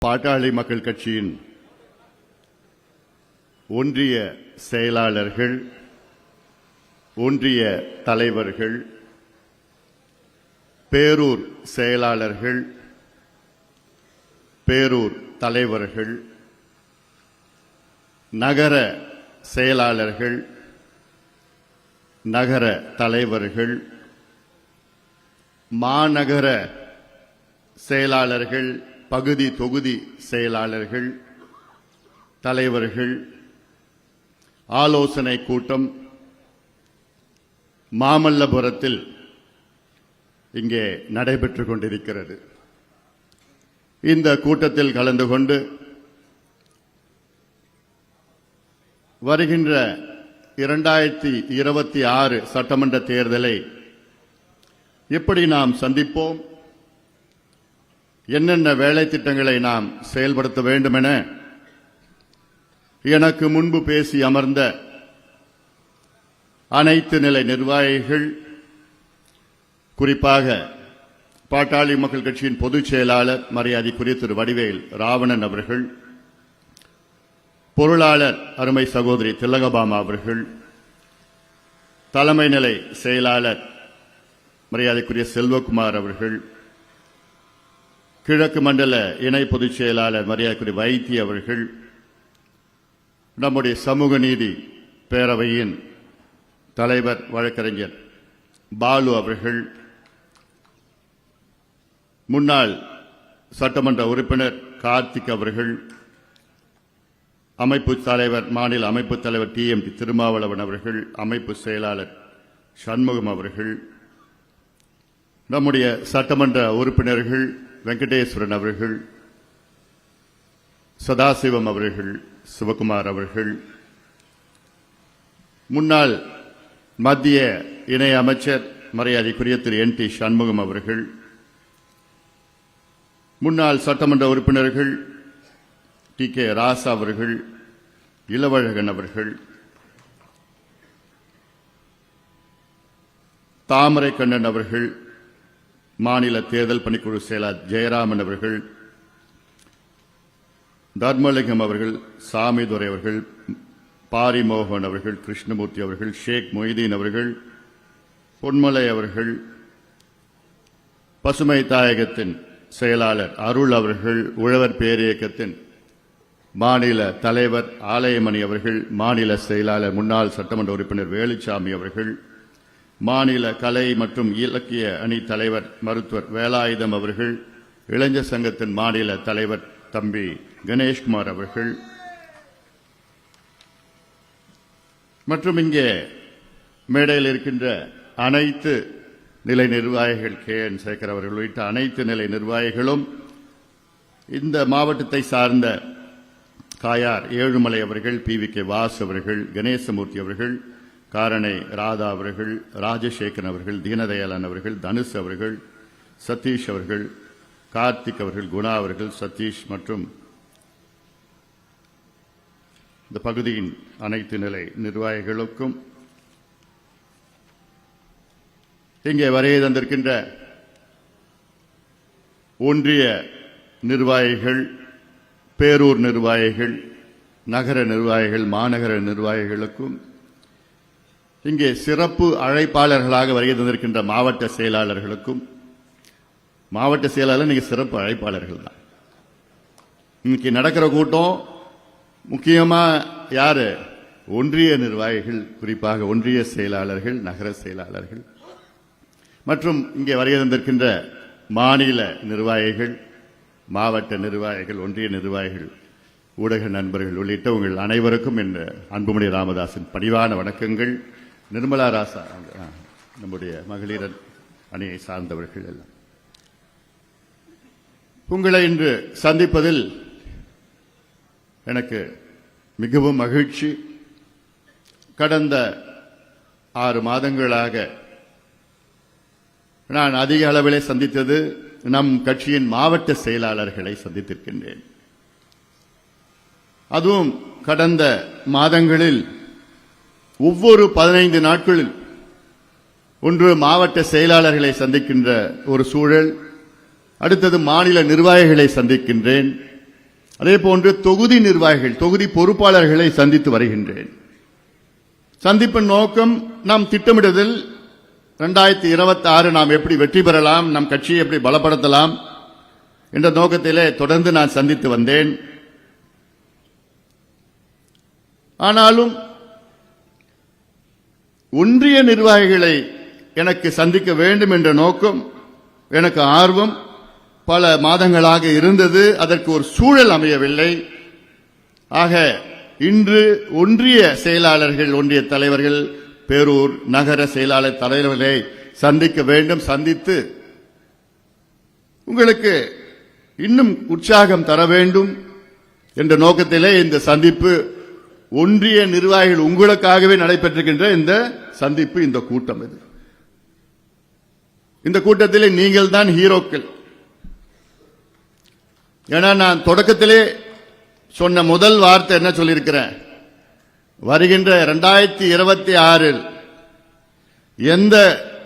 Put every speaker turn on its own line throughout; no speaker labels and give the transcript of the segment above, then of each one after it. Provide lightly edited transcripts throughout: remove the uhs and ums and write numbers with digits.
பாட்டாளி மக்கள் கட்சியின் ஒன்றிய செயலாளர்கள், ஒன்றிய தலைவர்கள், பேரூர் செயலாளர்கள், பேரூர் தலைவர்கள், நகர செயலாளர்கள், நகர தலைவர்கள், மாநகர செயலாளர்கள், பகுதி தொகுதி செயலாளர்கள், தலைவர்கள், ஆலோசனை கூட்டம் மாமல்லபுரத்தில் இங்கே நடைபெற்றுக் கொண்டிருக்கிறது. இந்த கூட்டத்தில் கலந்து கொண்டு வருகின்ற 2026 சட்டமன்ற தேர்தலை எப்படி நாம் சந்திப்போம், என்னென்ன வேலை திட்டங்களை நாம் செயல்படுத்த வேண்டும் என எனக்கு முன்பு பேசி அமர்ந்த அனைத்து நிலை நிர்வாகிகள், குறிப்பாக பாட்டாளி மக்கள் கட்சியின் பொதுச் செயலாளர் மரியாதைக்குரிய திரு வடிவேல் ராவணன் அவர்கள், பொருளாளர் அருமை சகோதரி திலகபாமா அவர்கள், தலைமை நிலை செயலாளர் மரியாதைக்குரிய செல்வகுமார் அவர்கள், கிழக்கு மண்டல இணை பொதுச் செயலாளர் மரியாதைக்குரிய வைத்தி அவர்கள், நம்முடைய சமூக நீதி பேரவையின் தலைவர் வழக்கறிஞர் பாலு அவர்கள், முன்னாள் சட்டமன்ற உறுப்பினர் கார்த்திக் அவர்கள், அமைப்பு தலைவர் மாநில அமைப்பு தலைவர் TMT திருமாவளவன் அவர்கள், அமைப்பு செயலாளர் சண்முகம் அவர்கள், நம்முடைய சட்டமன்ற உறுப்பினர்கள் வெங்கடேஸ்வரன் அவர்கள், சதாசிவம் அவர்கள், சிவகுமார் அவர்கள், முன்னாள் மத்திய இணை அமைச்சர் மரியாதைக்குரிய திரு NT சண்முகம் அவர்கள், முன்னாள் சட்டமன்ற உறுப்பினர்கள் TK ராசா அவர்கள், இளவழகன் அவர்கள், தாமரை கண்ணன் அவர்கள், மாநில தேர்தல் பணிக்குழு செயலாளர் ஜெயராமன் அவர்கள், தர்மலிங்கம் அவர்கள், சாமிதுரை அவர்கள், பாரிமோகன் அவர்கள், கிருஷ்ணமூர்த்தி அவர்கள், ஷேக் மொய்தீன் அவர்கள், பொன்மலை அவர்கள், பசுமை தாயகத்தின் செயலாளர் அருள் அவர்கள், உழவர் பேரியக்கத்தின் மாநில தலைவர் ஆலயமணி அவர்கள், மாநில செயலாளர் முன்னாள் சட்டமன்ற உறுப்பினர் வேலுச்சாமி அவர்கள், மாநில கலை மற்றும் இலக்கிய அணி தலைவர் மருத்துவர் வேலாயுதம் அவர்கள், இளைஞர் சங்கத்தின் மாநில தலைவர் தம்பி கணேஷ்குமார் அவர்கள் மற்றும் இங்கே மேடையில் இருக்கின்ற அனைத்து நிலை நிர்வாகிகள் KN சேகர் அவர்கள் உள்ளிட்ட அனைத்து நிலை நிர்வாகிகளும், இந்த மாவட்டத்தை சார்ந்த காயார் ஏழுமலை அவர்கள், PVK வாசு அவர்கள், கணேசமூர்த்தி அவர்கள், காரணை ராதா அவர்கள், ராஜசேகரன் அவர்கள், தீனதயாளன் அவர்கள், தனுஷ் அவர்கள், சதீஷ் அவர்கள், கார்த்திக் அவர்கள், குணா அவர்கள், சதீஷ் மற்றும் இந்த பகுதியின் அனைத்து நிலை நிர்வாகிகளுக்கும், இங்கே வருகை தந்திருக்கின்ற ஒன்றிய நிர்வாகிகள், பேரூர் நிர்வாகிகள், நகர நிர்வாகிகள், மாநகர நிர்வாகிகளுக்கும், இங்கே சிறப்பு அழைப்பாளர்களாக வருகை தந்திருக்கின்ற மாவட்ட செயலாளர்களுக்கும், மாவட்ட செயலாளர் நீங்க சிறப்பு அழைப்பாளர்கள் தான். இன்னைக்கு நடக்கிற கூட்டம் முக்கியமா யாரு? ஒன்றிய நிர்வாகிகள், குறிப்பாக ஒன்றிய செயலாளர்கள், நகர செயலாளர்கள் மற்றும் இங்கே வருகை தந்திருக்கின்ற மாநில நிர்வாகிகள், மாவட்ட நிர்வாகிகள், ஒன்றிய நிர்வாகிகள், ஊடக நண்பர்கள் உள்ளிட்ட உங்கள் அனைவருக்கும் என் அன்புமணி ராமதாசின் பணிவான வணக்கங்கள். நிர்மலா ராசா நம்முடைய மகளிர் அணியை சார்ந்தவர்கள் எல்லாம் உங்களை இன்று சந்திப்பதில் எனக்கு மிகவும் மகிழ்ச்சி. கடந்த 6 மாதங்களாக நான் அதிக அளவிலே சந்தித்தது நம் கட்சியின் மாவட்ட செயலாளர்களை சந்தித்திருக்கின்றேன். அதுவும் கடந்த மாதங்களில் ஒவ்வொரு 15 நாட்களில் ஒன்று மாவட்ட செயலாளர்களை சந்திக்கின்ற ஒரு சூழல், அடுத்தது மாநில நிர்வாகிகளை சந்திக்கின்றேன், அதே போன்று தொகுதி நிர்வாகிகள், தொகுதி பொறுப்பாளர்களை சந்தித்து வருகின்றேன். சந்திப்பின் நோக்கம், நாம் திட்டமிடுதல் 2026 நாம் எப்படி வெற்றி பெறலாம், நம் கட்சியை எப்படி பலப்படுத்தலாம் என்ற நோக்கத்திலே தொடர்ந்து நான் சந்தித்து வந்தேன். ஆனாலும் ஒன்றிய நிர்வாகிகளை எனக்கு சந்திக்க வேண்டும் என்ற நோக்கம், எனக்கு ஆர்வம் பல மாதங்களாக இருந்தது. அதற்கு ஒரு சூழல் அமையவில்லை. ஆக இன்று ஒன்றிய செயலாளர்கள், ஒன்றிய தலைவர்கள், பேரூர் நகர செயலாளர் தலைவர்களை சந்திக்க வேண்டும். சந்தித்து உங்களுக்கு இன்னும் உற்சாகம் தர வேண்டும் என்ற நோக்கத்திலே இந்த சந்திப்பு, ஒன்றிய நிர்வாகிகள் உங்களுக்காகவே நடைபெற்றிருக்கின்ற இந்த சந்திப்பு, இந்த கூட்டம். இது இந்த கூட்டத்திலே நீங்கள் தான் ஹீரோக்கள். ஏன்னா நான் தொடக்கத்திலே சொன்ன முதல் வார்த்தை என்ன சொல்லியிருக்கிறேன், வருகின்ற 2026 எந்த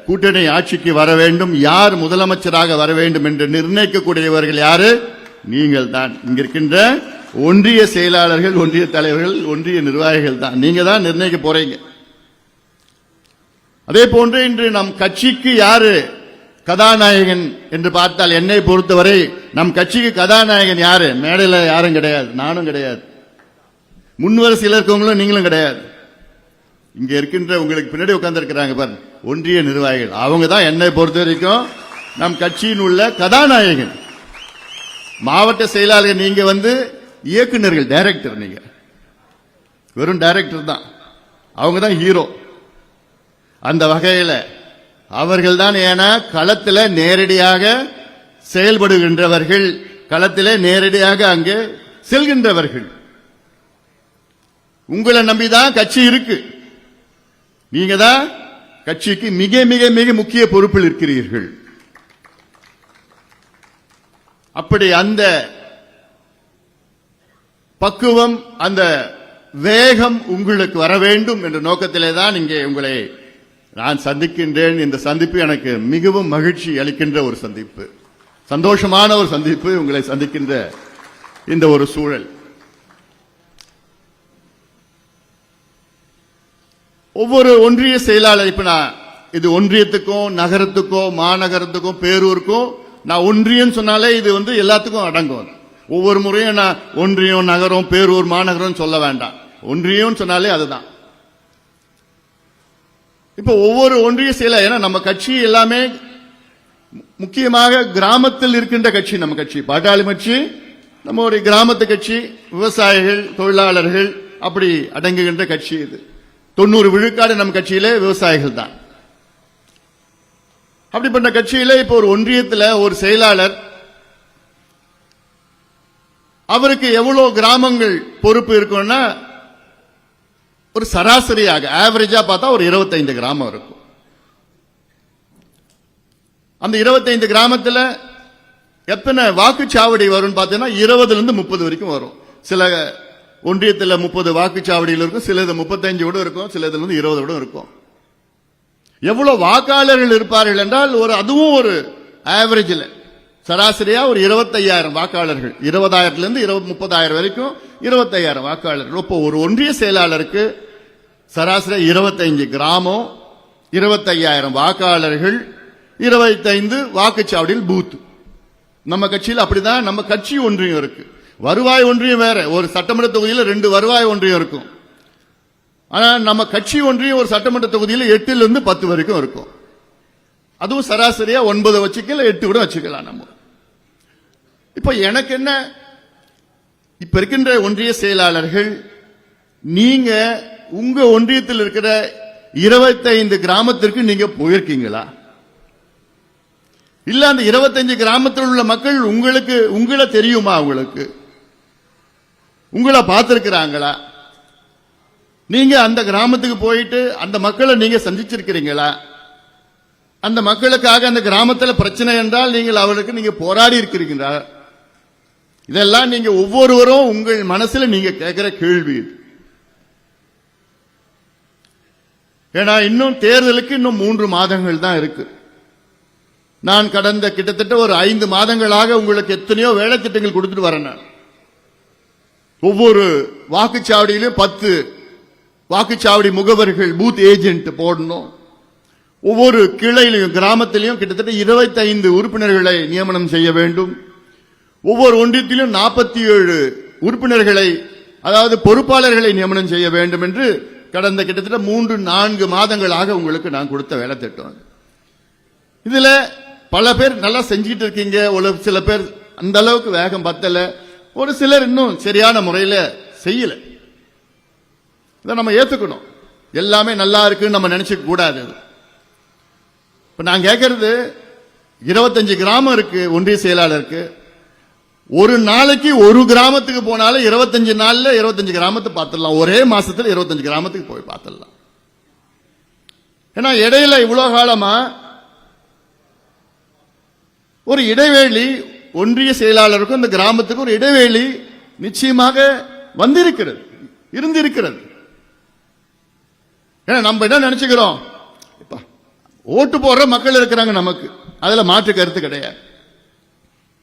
கூட்டணி ஆட்சிக்கு வர வேண்டும், யார் முதலமைச்சராக வர வேண்டும் என்று நிர்ணயிக்கக்கூடியவர்கள் யாரு? நீங்கள் தான். இங்க இருக்கின்ற ஒன்றிய செயலாளர்கள், ஒன்றிய தலைவர்கள், ஒன்றிய நிர்வாகிகள் தான். நீங்க தான் நிர்ணயிக்க போறீங்க. அதே போன்று இன்று நம் கட்சிக்கு யாரு கதாநாயகன் என்று பார்த்தால், என்னை பொறுத்தவரை நம் கட்சிக்கு கதாநாயகன் யாரு? மேடையில் யாரும் கிடையாது, நானும் கிடையாது, முன்வரிசையில் இருக்கவங்களும் நீங்களும் கிடையாது. இங்க இருக்கின்ற உங்களுக்கு பின்னாடி உட்கார்ந்து இருக்கிறாங்க பாருங்க, ஒன்றிய நிர்வாகிகள், அவங்க தான் என்னை பொறுத்த வரைக்கும் நம் கட்சியின் உள்ள கதாநாயகன். மாவட்ட செயலாளர் நீங்க இயக்குநர்கள், டைரக்டர், நீங்க வெறும் டைரக்டர் தான், அவங்க தான் ஹீரோ. அந்த வகையில் அவர்கள் தான். ஏன்னா களத்தில் நேரடியாக செயல்படுகின்றவர்கள், களத்தில் நேரடியாக அங்கே செல்கின்றவர்கள். உங்களை நம்பிதான் கட்சி இருக்கு. நீங்க தான் கட்சிக்கு மிக மிக மிக முக்கிய பொறுப்பில் இருக்கிறீர்கள். அப்படி அந்த பக்குவம், அந்த வேகம் உங்களுக்கு வர வேண்டும் என்ற நோக்கத்திலே தான் இங்கே உங்களை நான் சந்திக்கின்றேன். இந்த சந்திப்பு எனக்கு மிகவும் மகிழ்ச்சி அளிக்கின்ற ஒரு சந்திப்பு, சந்தோஷமான ஒரு சந்திப்பு, உங்களை சந்திக்கின்ற இந்த ஒரு சூழல். ஒவ்வொரு ஒன்றிய செயலாளர், இப்ப நான் இது ஒன்றியத்துக்கும் நகரத்துக்கும் மாநகரத்துக்கும் பேரூருக்கும், நான் ஒன்றியம் சொன்னாலே இது எல்லாத்துக்கும் அடங்கும். ஒவ்வொரு முறையும் நான் ஒன்றியம் நகரம் பேரூர் மாநகரம் சொல்ல வேண்டாம், ஒன்றியம் சொன்னாலே அதுதான். இப்ப ஒவ்வொரு ஒன்றிய செயலாளர், ஏன்னா நம்ம கட்சி எல்லாமே முக்கியமாக கிராமத்தில் இருக்கின்ற கட்சி. நம்ம கட்சி பாட்டாளி கட்சி, நம்ம ஒரு கிராமத்து கட்சி, விவசாயிகள் தொழிலாளர்கள் அப்படி அடங்குகின்ற கட்சி. இது 90 விழுக்காடு நம்ம கட்சியிலே விவசாயிகள் தான். அப்படிப்பட்ட கட்சியில இப்ப ஒரு ஒன்றியத்தில் ஒரு செயலாளர், அவருக்கு எவ்வளவு கிராமங்கள் பொறுப்பு இருக்கும்னா, ஒரு சராசரியாக ஆவரேஜா பார்த்தா ஒரு 25 கிராமம் இருக்கும். அந்த 25 கிராமத்தில் எத்தனை வாக்குச்சாவடி வரும் பார்த்தீங்கன்னா 20 30 வரைக்கும் வரும். சில ஒன்றியத்தில் 30 வாக்குச்சாவடிகள் இருக்கும், சிலது 35 கூட இருக்கும், சிலதுல 20 கூட இருக்கும். எவ்வளவு வாக்காளர்கள் இருப்பார்கள் என்றால், அதுவும் ஒரு ஆவரேஜில் சராசரியா ஒரு 25,000 வாக்காளர்கள், 20,000 30,000 வரைக்கும் 25,000 வாக்காளர்கள். இப்போ ஒரு ஒன்றிய செயலாளருக்கு சராசரி 25 கிராமம், 25,000 வாக்காளர்கள், 25 வாக்குச்சாவடியில் பூத். நம்ம கட்சியில் அப்படிதான். நம்ம கட்சி ஒன்றியம் இருக்கு. வருவாய் ஒன்றியம் வேற, ஒரு சட்டமன்ற தொகுதியில் 2 வருவாய் ஒன்றியம் இருக்கும். ஆனா நம்ம கட்சி ஒன்றியம் ஒரு சட்டமன்ற தொகுதியில் 8 10 வரைக்கும் இருக்கும். அதுவும் சராசரியா 9 வச்சுக்கல, 8 கூட வச்சுக்கலாம் நம்ம. இப்ப எனக்கு என்ன, இப்ப இருக்கின்ற ஒன்றிய செயலாளர்கள், நீங்க உங்க ஒன்றியத்தில் இருக்கிற 25 கிராமத்திற்கு நீங்க போயிருக்கீங்களா? இல்ல அந்த 25 கிராமத்தில் உள்ள மக்கள் உங்களை தெரியுமா? உங்களை பார்த்திருக்கிறாங்களா? நீங்க அந்த கிராமத்துக்கு போயிட்டு அந்த மக்களை நீங்க சந்திச்சிருக்கிறீங்களா? அந்த மக்களுக்காக அந்த கிராமத்தில் பிரச்சனை என்றால் நீங்கள் அவர்களுக்கு நீங்க போராடி இருக்கிறீங்களா? இதெல்லாம் நீங்க ஒவ்வொருவரும் உங்கள் மனசுல நீங்க கேட்கிற கேள்வி. ஏன்னா இன்னும் தேர்தலுக்கு இன்னும் 3 மாதங்கள் தான் இருக்கு. நான் கடந்த கிட்டத்தட்ட ஒரு 5 மாதங்களாக உங்களுக்கு எத்தனையோ வேலை திட்டங்கள் கொடுத்துட்டு வரேன். ஒவ்வொரு வாக்குச்சாவடியிலும் 10 வாக்குச்சாவடி முகவர்கள் பூத் ஏஜென்ட் போடணும். ஒவ்வொரு கிளையிலும் கிராமத்திலையும் கிட்டத்தட்ட 25 உறுப்பினர்களை நியமனம் செய்ய வேண்டும். ஒவ்வொரு ஒன்றியத்திலும் 47 உறுப்பினர்களை, அதாவது பொறுப்பாளர்களை நியமனம் செய்ய வேண்டும் என்று கடந்த கிட்டத்தட்ட 3-4 மாதங்களாக உங்களுக்கு நான் கொடுத்த வேலை திட்டம். இதுல பல பேர் நல்லா செஞ்சுட்டு இருக்கீங்க, ஒரு சில பேர் அந்த அளவுக்கு வேகம் பத்தல, ஒரு சிலர் இன்னும் சரியான முறையில் செய்யல. இதை நம்ம ஏத்துக்கணும். எல்லாமே நல்லா இருக்குன்னு நம்ம நினைச்சுக்க கூடாது. இப்ப நான் கேட்கறது, 25 கிராமம் இருக்கு ஒன்றிய செயலாளருக்கு. ஒரு நாளைக்கு ஒரு கிராமத்துக்கு போனாலும் 25 நாள்ல 25 கிராமத்தை பார்த்துடலாம். ஒரே மாசத்துல 25 கிராமத்துக்கு போய் பார்த்துடலாம். ஏன்னா இடையில இவ்வளவு காலமா ஒரு இடைவேளி, ஒன்றிய செயலாளருக்கும் இந்த கிராமத்துக்கு ஒரு இடைவேளி நிச்சயமாக வந்திருக்கிறது, இருந்திருக்கிறது. ஏன்னா நம்ம என்ன நினைச்சுக்கிறோம், ஓட்டு போடுற மக்கள் இருக்கிறாங்க நமக்கு, அதுல மாற்று கருத்து கிடையாது.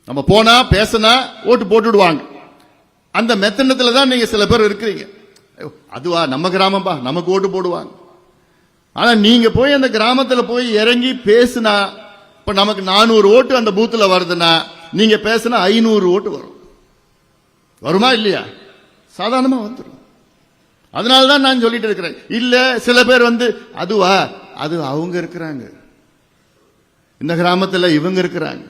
நம்ம போனா பேசினா ஓட்டு போட்டுடுவாங்க. அந்த மெத்தனத்துல தான் நீங்க சில பேர் இருக்கிறீங்க. அதுவா நம்ம கிராமம்பா, நமக்கு ஓட்டு போடுவாங்க. ஆனா நீங்க போய் அந்த கிராமத்துல போய் இறங்கி பேசினா, இப்ப நமக்கு 400 ஓட்டு அந்த பூத்துல வருதுன்னா, நீங்க பேசினா 500 ஓட்டு வரும். வருமா இல்லையா? சாதாரணமா வந்துடும். அதனாலதான் நான் சொல்லிட்டு இருக்கிறேன். இல்ல சில பேர் அதுவா, அது அவங்க இருக்கிறாங்க, இந்த கிராமத்துல இவங்க இருக்கிறாங்க,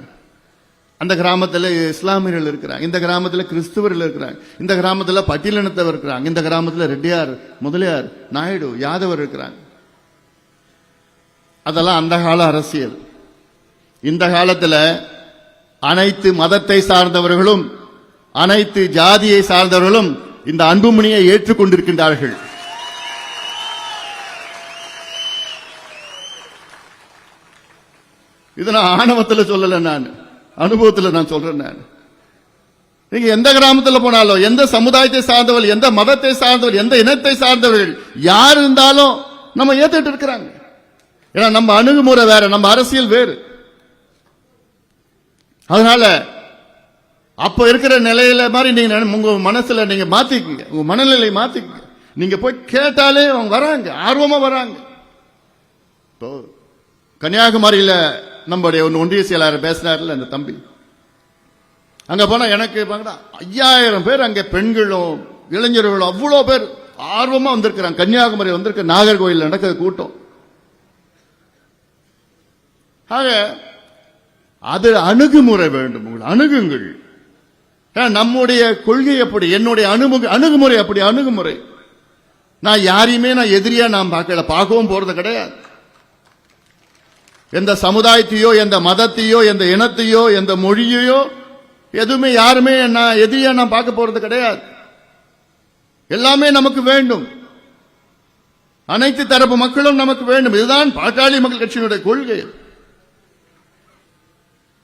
அந்த கிராமத்தில் இஸ்லாமியர்கள் இருக்கிறாங்க, இந்த கிராமத்தில் கிறிஸ்துவர்கள் இருக்கிறாங்க, இந்த கிராமத்தில் பட்டியலினத்தவர் இருக்கிறாங்க, இந்த கிராமத்தில் ரெட்டியார், முதலியார், நாயுடு, யாதவர் இருக்கிறாங்க. அதெல்லாம் அந்த கால அரசியல். இந்த காலத்தில் அனைத்து மதத்தை சார்ந்தவர்களும் அனைத்து ஜாதியை சார்ந்தவர்களும் இந்த அன்புமணியை ஏற்றுக்கொண்டிருக்கின்றார்கள். இது நான் ஆணவத்தில் சொல்லல, நான் அனுபவத்தில் நான் சொல்றேன். நான் நீங்க எந்த கிராமத்தில் போனாலும், எந்த சமுதாயத்தை சார்ந்தவர்கள், எந்த மதத்தை சார்ந்தவர்கள், எந்த இனத்தை சார்ந்தவர்கள் யார் இருந்தாலும் நம்ம ஏத்துட்டு இருக்கிறாங்க. ஏன்னா நம்ம அணுகுமுறை வேற, நம்ம அரசியல் வேறு. அதனால அப்ப இருக்கிற நிலையில மாதிரி நீங்க உங்க மனசுல நீங்க மாத்திக்கங்க, உங்க மனநிலை மாத்திக்கங்க. நீங்க போய் கேட்டாலே அவங்க வராங்க, ஆர்வமா வராங்க. இப்போ கன்னியாகுமரியில நம்முடைய ஒன்றிய செயலாளர் பேசினார்ல அந்த தம்பி, அங்க போனா எனக்கு 5000 பேர், அங்க பெண்களும் இளைஞர்களும் அவ்வளவு பேர் ஆர்வமா வந்திருக்கிறாங்க. கன்னியாகுமரி வந்திருக்க நாகர்கோயில் நடக்கிற கூட்டம். ஆக அது அணுகுமுறை வேண்டும். அணுகுங்கள். நம்முடைய கொள்கை அப்படி, என்னுடைய அணுகுமுறை அப்படி. அணுகுமுறை நான் யாரையுமே நான் எதிரியா நான் பார்க்கவும் போறது கிடையாது. எந்த சமுதாயத்தையோ, எந்த மதத்தையோ, எந்த இனத்தையோ, எந்த மொழியையோ எதுவுமே யாருமே நான் எதிரியா நான் பார்க்க போறது கிடையாது. எல்லாமே நமக்கு வேண்டும். அனைத்து தரப்பு மக்களும் நமக்கு வேண்டும். இதுதான் பாட்டாளி மக்கள் கட்சியினுடைய கொள்கை.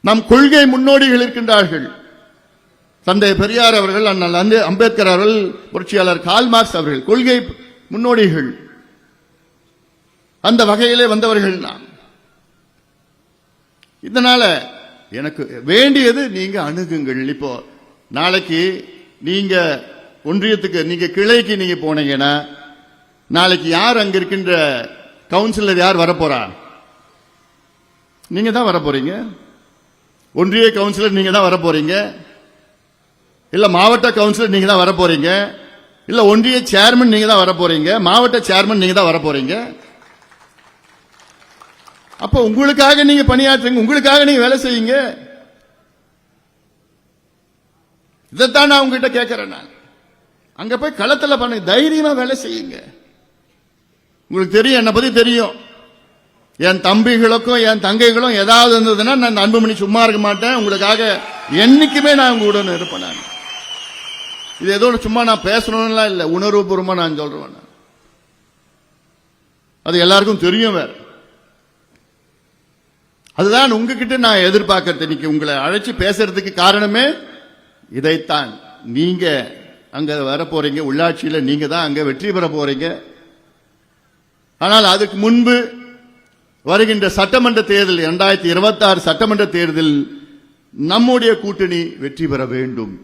நம் கொள்கை முன்னோடிகள் இருக்கின்றார்கள். தந்தை பெரியார் அவர்கள், அண்ணல் அம்பேத்கர் அவர்கள், புரட்சியாளர் கார்ல் மார்க்ஸ் அவர்கள் கொள்கை முன்னோடிகள். அந்த வகையிலே வந்தவர்கள் நாம். இதனால எனக்கு வேண்டியது நீங்க அணுகுங்கள். இப்போ நாளைக்கு நீங்க ஒன்றியத்துக்கு, நீங்க கிளைக்கு நீங்க போனீங்கன்னா நாளைக்கு யார் அங்க இருக்கின்ற கவுன்சிலர் யார் வரப்போறா? நீங்க தான் வரப்போறீங்க. ஒன்றிய கவுன்சிலர் நீங்க தான் வரப்போறீங்க, இல்ல மாவட்ட கவுன்சிலர் நீங்க தான் வரப்போறீங்க, இல்ல ஒன்றிய சேர்மன் நீங்க தான் வரப்போறீங்க, மாவட்ட சேர்மன் நீங்க தான் வரப்போறீங்க. அப்ப உங்களுக்காக நீங்க பணியாற்றுங்க, உங்களுக்காக நீங்க வேலை செய்யுங்க. இதைத்தான் நான் உங்ககிட்ட கேட்கிறேன். நான் அங்க போய் களத்துல பண்ணுங்க, தைரியமா வேலை செய்யுங்க. உங்களுக்கு தெரியும், என்னை பத்தி தெரியும். என் தம்பிகளுக்கும் என் தங்கைகளும் ஏதாவது இருந்ததுன்னா நான் அன்புமணி சும்மா இருக்க மாட்டேன். உங்களுக்காக என்னைக்குமே நான் உங்களுடன் இருப்பேன். நான் இது ஏதோ சும்மா நான் பேசணும்லாம் இல்லை, உணர்வுபூர்வமா நான் சொல்றேன். அது எல்லாருக்கும் தெரியும். வேற அதுதான் உங்ககிட்ட நான் எதிர்பார்க்கறது. இன்னைக்கு உங்களை அழைச்சி பேசுறதுக்கு காரணமே இதைத்தான். நீங்க அங்க வர போறீங்க, உள்ளாட்சியில நீங்க தான் அங்க வெற்றி பெற போறீங்க. ஆனால் அதுக்கு முன்பு வருகின்ற சட்டமன்ற தேர்தல், 2026 சட்டமன்ற தேர்தல் நம்முடைய கூட்டணி வெற்றி பெற வேண்டும்.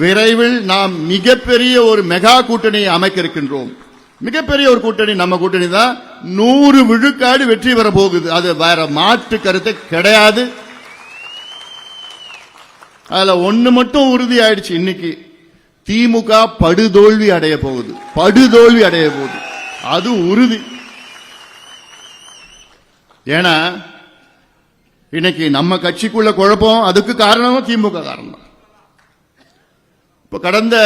விரைவில் நாம் மிகப்பெரிய ஒரு மெகா கூட்டணியை அமைக்க இருக்கின்றோம். மிகப்பெரிய ஒரு கூட்டணி நம்ம கூட்டணி தான். 100 விழுக்காடு வெற்றி பெற போகுது. அது வேற மாற்று கருத்து கிடையாது. அதுல ஒண்ணு மட்டும் உறுதி ஆயிடுச்சு. இன்னைக்கு திமுக படுதோல்வி அடைய போகுது. படுதோல்வி அடைய போகுது, அது உறுதி. ஏன்னா இன்னைக்கு நம்ம கட்சிக்குள்ள குழப்பம், அதுக்கு காரணம் திமுக காரணம். இப்ப கடந்த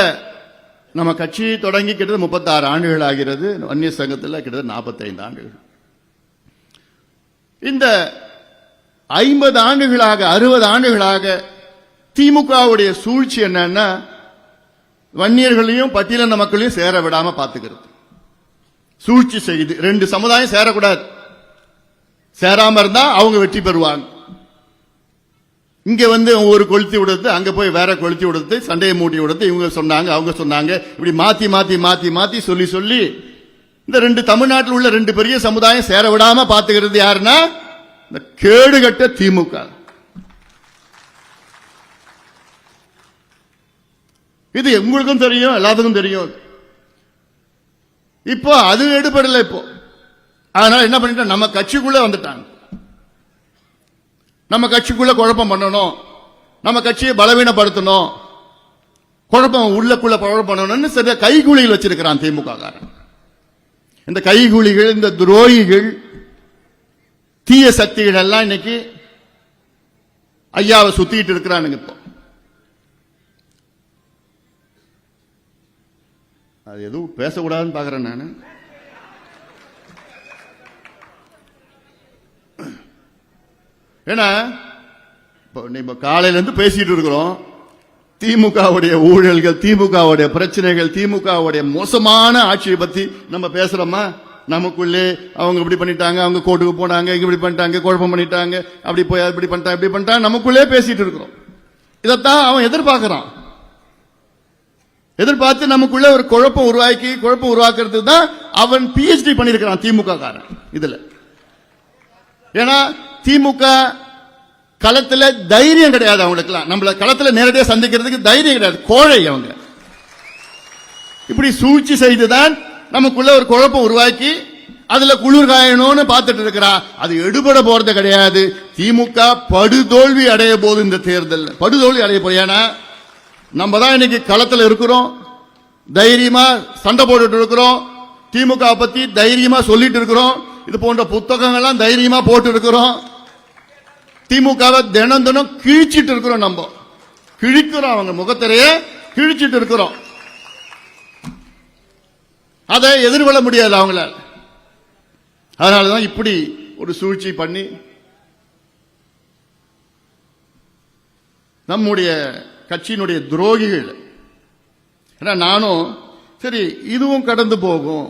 நம்ம கட்சி தொடங்கி கிட்டத்தட்ட 36 ஆண்டுகள் ஆகிறது. வன்னிய சங்கத்தில் கிட்டத்தட்ட 45 ஆண்டுகள். இந்த 50 ஆண்டுகளாக 60 ஆண்டுகளாக திமுகவுடைய சூழ்ச்சி என்னன்னா, வன்னியர்களையும் பட்டியலின மக்களையும் சேர விடாம பாத்துக்கிறது. சூழ்ச்சி செய்து 2 சமுதாயம் சேரக்கூடாது. சேராம இருந்தா அவங்க வெற்றி பெறுவாங்க. இங்க ஒரு கொளுத்தி விடுறது, அங்க போய் வேற கொளுத்தி விடுறது, சண்டையை மூட்டி விடுறது, இவங்க சொன்னாங்க அவங்க சொன்னாங்க, இப்படி மாத்தி மாத்தி மாத்தி மாத்தி சொல்லி சொல்லி இந்த 2 தமிழ்நாட்டில் உள்ள 2 பெரிய சமுதாயம் சேர விடாம பாத்துக்கிறது யாருன்னா இந்த கேடுகட்ட திமுக. இது உங்களுக்கும் தெரியும், எல்லாத்துக்கும் தெரியும். இப்போ அது எடுபடல. இப்போ அதனால என்ன பண்ணிட்டா, நம்ம கட்சிக்குள்ள வந்துட்டாங்க. நம்ம கட்சிக்குள்ள குழப்பம் பண்ணணும், நம்ம கட்சியை பலவீனப்படுத்தணும், குழப்பம் உள்ளக்குள்ள குழப்பம் பண்ணணும்னு சில கைகூலிகள் வச்சிருக்கிறான் திமுக காரன். இந்த கைகூலிகள், இந்த துரோகிகள், தீய சக்திகள் எல்லாம் இன்னைக்கு ஐயாவை சுத்திட்டு இருக்கிறானுங்க. இப்போ அது எதுவும் பேசக்கூடாதுன்னு பாக்குறேன் நான். ஏன்னா இப்ப காலையில இருந்து பேசிட்டு இருக்கிறோம். திமுகவுடைய ஊழல்கள், திமுகவுடைய பிரச்சனைகள், திமுகவுடைய மோசமான ஆட்சியை பத்தி நம்ம பேசுறோமா? நமக்குள்ளே அவங்க இப்படி பண்ணிட்டாங்க, அவங்க கோர்ட்டுக்கு போனாங்க, இங்க இப்படி பண்ணிட்டாங்க, குழப்பம் பண்ணிட்டாங்க, அப்படி போய் இப்படி பண்ணிட்டாங்க, இப்படி பண்ணிட்டாங்க, நமக்குள்ளே பேசிட்டு இருக்கிறோம். இதைத்தான் அவன் எதிர்பார்க்கிறான். எதிர்பார்த்து நமக்குள்ள ஒரு குழப்பம் உருவாக்குறது தான் அவன் PhD பண்ணிருக்கிறான் திமுக காரன் இதுல. ஏன்னா திமுக களத்துல தைரியம் கிடையாது அவங்களுக்குலாம். நம்மள களத்துல நேரடியாக சந்திக்கிறதுக்கு தைரியம் கிடையாது. கோழை அவங்க. இப்படி சூழ்ச்சி செய்துதான் நமக்குள்ள ஒரு குழப்பம் உருவாக்கி அதுல குளிர் காயணும்னு பார்த்துட்டு இருக்கிறான். அது எடுபட போறது கிடையாது. திமுக படுதோல்வி அடைய போது இந்த தேர்தல் படுதோல்வி அடைய போது. ஏன்னா நம்ம தான் இன்னைக்கு களத்தில் இருக்கிறோம், தைரியமா சண்டை போட்டுட்டு இருக்கிறோம், திமுக பத்தி தைரியமா சொல்லிட்டு இருக்கிறோம், இது போன்ற புத்தகங்கள்லாம் தைரியமா போட்டு இருக்கிறோம். திமுகவை தினம் தினம் கிழிச்சிட்டு இருக்கிறோம். நம்ம கிழிக்கிறோம், அவங்க முகத்திலேயே கிழிச்சிட்டு இருக்கிறோம். அதை எதிர்கொள்ள முடியாது அவங்களால. அதனாலதான் இப்படி ஒரு சூழ்ச்சி பண்ணி நம்முடைய கட்சியினுடைய துரோகிகள். நானும் சரி இதுவும் கடந்து போகும்,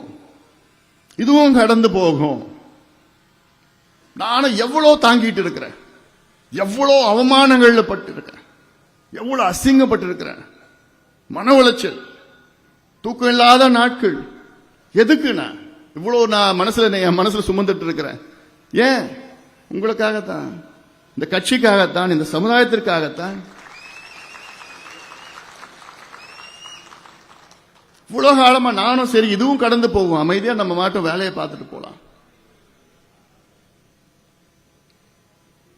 இதுவும் கடந்து போகும். நானும் எவ்வளவு தாங்கிட்டு இருக்கிறேன், எவ்வளவு அவமானங்கள்ல பட்டு இருக்கிறேன், எவ்வளவு அசிங்கப்பட்டு இருக்கிறேன், மன உளைச்சல், தூக்கம் இல்லாத நாட்கள். எதுக்கு நான் இவ்வளவு என் மனசுல சுமந்துட்டு இருக்கிறேன்? ஏன்? உங்களுக்காகத்தான், இந்த கட்சிக்காகத்தான், இந்த சமுதாயத்திற்காகத்தான். இவ்வளவு காலமா நானும் சரி இதுவும் கடந்து போகும், அமைதியா நம்ம மாட்டும் வேலையை பார்த்துட்டு போலாம்.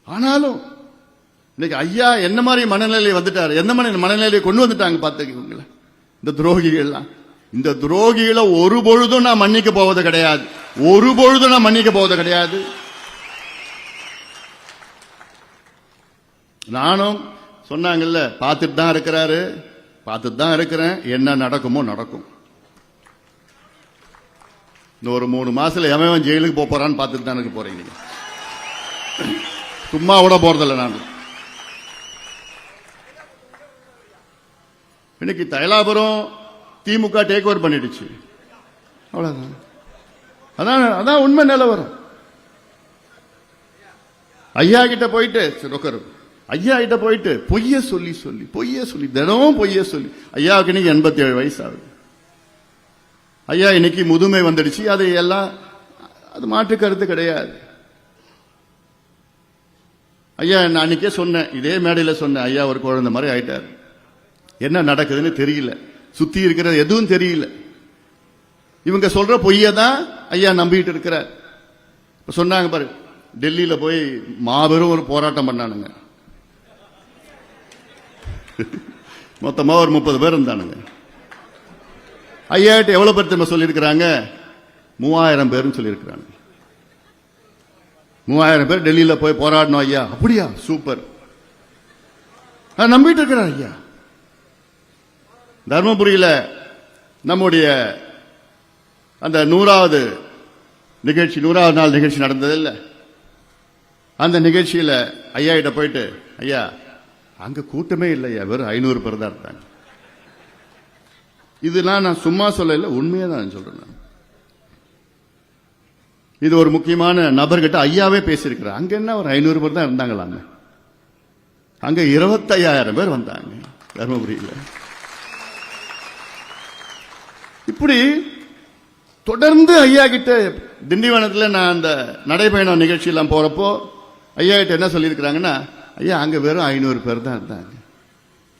ஆனாலும் இன்னைக்கு ஐயா என்ன மாதிரி மனநிலை வந்துட்டாரு, எந்த மனநிலையை கொண்டு வந்துட்டாங்க பார்த்துக்கீங்களா இந்த துரோகிகள்லாம். இந்த துரோகிகளை ஒரு பொழுதும் நான் மன்னிக்க போவது கிடையாது, ஒரு பொழுதும் நான் மன்னிக்க போவது கிடையாது. நானும் சொன்னாங்கல்ல, பார்த்துட்டு தான் இருக்கிறாரு, பார்த்துட்டு தான் இருக்கிறேன், என்ன நடக்குமோ நடக்கும். இந்த ஒரு 3 மாசத்துல எவன் ஜெயிலுக்கு போறான்னு பார்த்துட்டு தான் இருக்க போறீங்க. சும்மா விட போறதில்லை. நான் இன்னைக்கு தைலாபுரம் திமுக டேக் ஓவர் பண்ணிடுச்சு, அவ்வளவுதான். அதான் உண்மை நிலவரம். ஐயா கிட்ட போயிட்டு ஐயா கிட்ட போயிட்டு பொய்ய சொல்லி தினமும் பொய்ய சொல்லி, ஐயாவுக்கு இன்னைக்கு 87 வயசு ஆகுது. ஐயா இன்னைக்கு முதுமை வந்துடுச்சு, அது எல்லாம் அது மாற்று கருத்து கிடையாது. ஐயா நான் அன்னைக்கே சொன்னேன், இதே மேடையில் சொன்னேன், ஐயா ஒரு குழந்தை மாதிரி ஆயிட்டார். என்ன நடக்குதுன்னு தெரியல, சுத்தி இருக்கிறது எதுவும் தெரியல. இவங்க சொல்ற பொய்யை தான் ஐயா நம்பிட்டு இருக்கிறார். இப்ப சொன்னாங்க பாரு, டெல்லியில போய் மாபெரும் ஒரு போராட்டம் பண்ணானுங்க. மொத்தமா ஒரு 30 பேர் இருந்தானுங்க. ஐயாட்ட எவ்வளவு பேர் திரும்ப சொல்லியிருக்கிறாங்க? 3000 பேர்னு சொல்லியிருக்கிறாங்க. 3000 பேர் டெல்லியில போய் போராடணும். ஐயா அப்படியா, சூப்பர், நம்பிட்டு இருக்கிறார் ஐயா. தர்மபுரியில நம்முடைய அந்த 100வது நிகழ்ச்சி, 100வது நாள் நிகழ்ச்சி நடந்தது இல்ல, அந்த நிகழ்ச்சியில ஐயா கிட்ட போயிட்டு, ஐயா அங்க கூட்டமே இல்லையா, வெறும் 500 பேர் தான் இருந்தாங்க. இதெல்லாம் நான் சும்மா சொல்லல, உண்மையா தான் சொல்றேன். இது ஒரு முக்கியமான நபர்கிட்ட ஐயாவே பேசியிருக்கிறார். அங்க என்ன ஒரு 500 பேர் தான் இருந்தாங்களாங்க, அங்க 25,000 பேர் வந்தாங்க தர்மபுரியில. இப்படி தொடர்ந்து ஐயா கிட்ட திண்டிவனத்தில் நான் அந்த நடைபயணம் நிகழ்ச்சியெல்லாம் போறப்போ ஐயா கிட்ட என்ன சொல்லியிருக்கிறாங்கன்னா, ஐயா அங்க வெறும் 500 பேர் தான் இருந்தாங்க,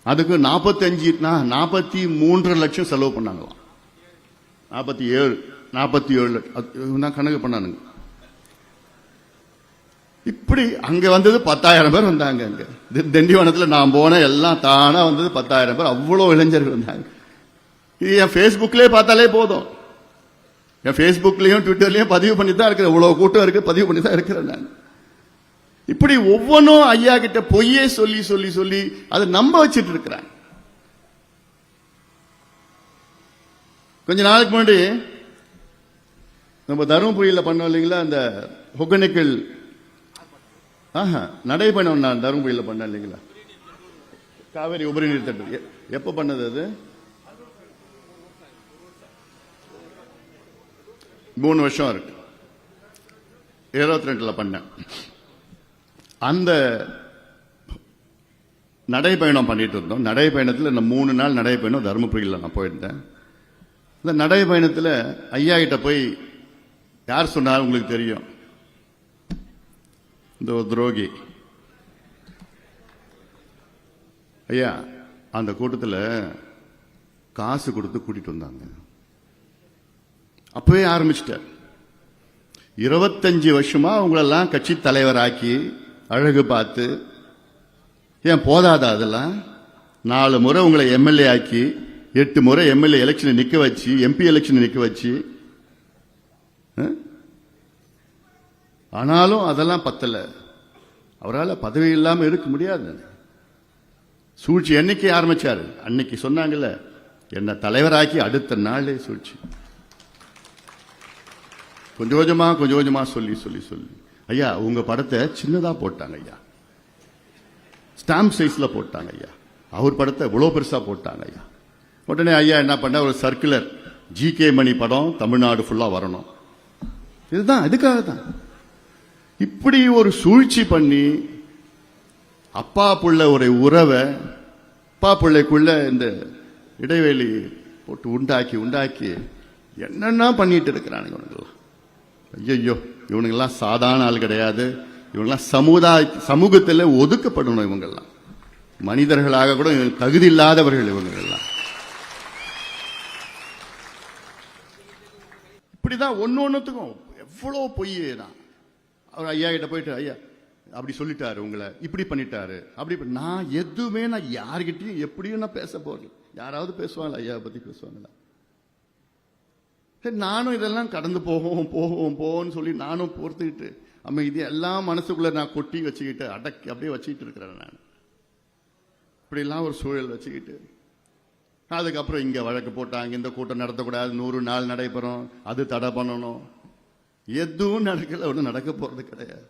அதுக்கு 43 லட்சம் செலவு பண்ணாங்களாம். 47 லட்சம் கணக்கு பண்ணானுங்க. இப்படி அங்க வந்தது 10,000 பேர் வந்தாங்க. அங்க திண்டிவனத்தில் நான் போன எல்லாம் தானா வந்தது 10,000 பேர், அவ்வளவு இளைஞர்கள் வந்தாங்க. இது என் பேஸ்புக்லயே பார்த்தாலே போதும், என் பேஸ்புக்லயும் ட்விட்டர்லயும் பதிவு பண்ணி தான் இருக்கிறேன். இவ்வளவு கூட்டம் இருக்கு, பதிவு பண்ணி தான் இருக்கிறேன் நான். இப்படி ஒவ்வொன்றும் ஐயா கிட்ட பொய்யே சொல்லி சொல்லி சொல்லி அதை நம்ப வச்சிட்டு இருக்கிறாங்க. கொஞ்ச நாளுக்கு முன்னாடி நம்ம தருமபுரியில் பண்ணோம் இல்லைங்களா, அந்த ஒகேனக்கல் நடைபயணம் நான் தருமபுரியில் பண்ணேன் இல்லைங்களா, காவேரி உபரி நீர் திட்டம். எப்ப பண்ணது அது? 3 வருஷம் இருக்கு. 22 பண்ணேன். அந்த நடைபயணம் பண்ணிட்டு இருந்தோம். நடைபயணத்தில் இந்த 3 நாள் நடைபயணம் தருமபுரியில் நான் போயிருந்தேன். இந்த நடைபயணத்தில் ஐயா கிட்ட போய், யார் சொன்னார் உங்களுக்கு தெரியும், இந்த ஒரு துரோகி ஐயா அந்த கூட்டத்தில் காசு கொடுத்து கூட்டிட்டு வந்தாங்க. அப்பவே ஆரம்பிச்சிட்டார். 25 வருஷமா உங்களெல்லாம் கட்சி தலைவராக்கி அழகு பார்த்து, ஏன் போதாதா அதெல்லாம்? 4 முறை உங்களை எம்எல்ஏ ஆக்கி, 8 முறை எம்எல்ஏ எலெக்ஷனை நிக்க வச்சு, எம்பி எலெக்ஷனை நிக்க வச்சு, ஆனாலும் அதெல்லாம் பத்தல. அவரால் பதவி இல்லாம இருக்க முடியாது. சூழ்ச்சி என்னைக்கு ஆரம்பிச்சாரு? அன்னைக்கு சொன்னாங்கல்ல, என்ன தலைவராக்கி அடுத்த நாளே சூழ்ச்சி. கொஞ்சம் கொஞ்சமா சொல்லி சொல்லி சொல்லி ஐயா உங்க படத்தை சின்னதா போட்டாங்க ஐயா, ஸ்டாம்ப் சைஸ்ல போட்டாங்க ஐயா. அவர் படத்தை இவ்வளவு பெருசா போட்டாங்க ஐயா. உடனே ஐயா என்ன பண்ண, ஒரு சர்க்குலர், ஜிகே மணி படம் தமிழ்நாடு ஃபுல்லா வரணும். இதுதான், இதுக்காக தான் இப்படி ஒரு சூழ்ச்சி பண்ணி அப்பா புள்ள ஒரு உறவை, அப்பா பிள்ளைக்குள்ள இந்த இடைவெளி போட்டு உண்டாக்கி உண்டாக்கி என்னென்ன பண்ணிட்டு இருக்கிறானுங்க இவனுங்கெல்லாம். ஐயோ, இவனுங்கெல்லாம் சாதாரண ஆள் கிடையாது. இவங்கெல்லாம் சமூகத்தில் ஒதுக்கப்படணும். இவங்கெல்லாம் மனிதர்களாக கூட தகுதி இல்லாதவர்கள் இவங்கெல்லாம். இப்படிதான் ஒன்னொன்னுத்துக்கும் எவ்வளவு பொய்யே தான். அவர் ஐயா கிட்ட போயிட்டு, ஐயா அப்படி சொல்லிட்டாரு, உங்களை இப்படி பண்ணிட்டாரு, அப்படி. நான் எதுவுமே நான் யாருக்கிட்டையும் எப்படியும் நான் பேச போறேன். யாராவது பேசுவாங்களா ஐயா பத்தி? பேசுவாங்களா? நானும் இதெல்லாம் கடந்து போவோம்னு சொல்லி நானும் பொறுத்துக்கிட்டு அமைதி எல்லாம் மனசுக்குள்ள நான் கொட்டி வச்சுக்கிட்டு அடக்கி அப்படியே வச்சுக்கிட்டு இருக்கிறேன். நான் இப்படிலாம் ஒரு சூழல் வச்சுக்கிட்டு, அதுக்கப்புறம் இங்க வழக்கு போட்டாங்க, இந்த கூட்டம் நடத்தக்கூடாது, 100 நாள் நடைபெறும், அது தடை பண்ணணும். எதுவும் நடக்கல, ஒன்றும் நடக்க போறது கிடையாது.